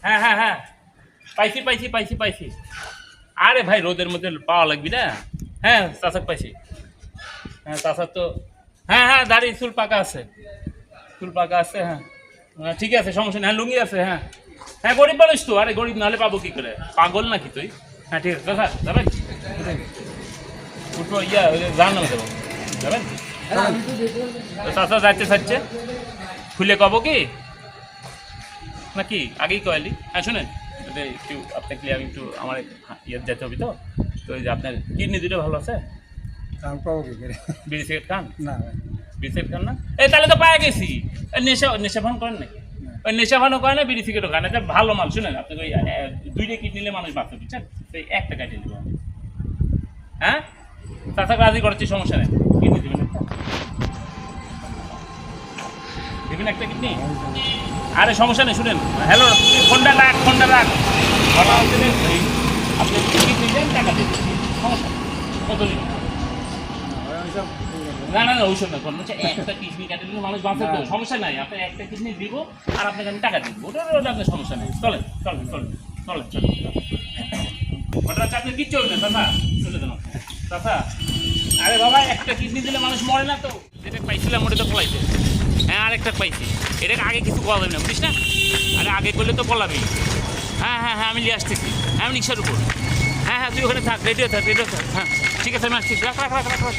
হ্যাঁ হ্যাঁ হ্যাঁ পাইছি পাইছি পাইছি পাইছি। আরে ভাই রোদের মধ্যে পাওয়া লাগবি না। হ্যাঁ চাচাক পাইছি। হ্যাঁ চাচার তো হ্যাঁ হ্যাঁ দাড়ি চুল পাকা আছে, চুল পাকা আছে। হ্যাঁ হ্যাঁ ঠিক আছে, সমস্যা নেই। হ্যাঁ লুঙ্গি আছে। হ্যাঁ হ্যাঁ গরিব মানুষ তো, আরে গরিব নাহলে পাবো কি করে, পাগল নাকি তুই? হ্যাঁ ঠিক আছে চাচা যাবেন, উঠবো ইয়া যান না দেবো যাবেন। চাচা যাচ্ছে চাচ্ছে খুলে কব কি নাকি আগেই কয়ালি? হ্যাঁ শোনেন একটু আপনাকে আমি একটু আমার ইয়ে যেতে হবে তো, তো ওই যে আপনার কিডনি দুটো ভালো আছে? বিড়ি সিগারেট খান? না বিড়ি সিগারেট খান না? এই তাহলে তো পায়ে গেছি। নেশা নেশা ভান করেন নাকি? ওই নেশা ভানও করে না, বিড়ি সিগারেটও খান না। এটা ভালো মাল। শুনেন আপনাকে ওই দুইটা কিডনি নিলে মানুষ বাঁচতে বুঝছেন, তো এই একটা কাটিয়ে দেবো। হ্যাঁ তাছাড়া রাজি করাচ্ছি, সমস্যা নেই। কিডনি দেবেন একটা, দেবেন একটা কিডনি। আরে সমস্যা নেই, শুনেন হ্যালো ফোনটা রাখ, ফোনটা রাখ। বলা হচ্ছে যে আপনি কিডনি দেন, টাকা দিয়ে দিচ্ছি, সমস্যা নেই। কত নেবেন? না না না ওইসব না, কোন হচ্ছে একটা কিডনি কাটে দিলে মানুষ বাঁচে তো, সমস্যা নাই। আপনার একটা কিডনি দিব আর আপনাকে আমি টাকা দিব, ওটা ওটা আপনার সমস্যা নেই। চলেন চলেন চলেন চলেন চলেন। ওটা হচ্ছে আপনার কি চলবে চাচা? চলে দেন চাচা। আরে বাবা একটা কিডনি দিলে মানুষ মরে না তো। যেটা পাইছিলাম ওটা তো পলাইছে। হ্যাঁ আরেকটা পাইছি, এটাকে আগে কিছু বলা যাবে না বুঝিস না। আরে আগে করলে তো পলাবি। হ্যাঁ হ্যাঁ হ্যাঁ আমি নিয়ে আসতেছি। হ্যাঁ আমি রিক্সার উপর। হ্যাঁ হ্যাঁ তুই ওখানে থাক, রেডিও থাক, রেডিও থাক। হ্যাঁ ঠিক আছে আমি আসছি, রাখ রাখ রাখ রাখ রাখ।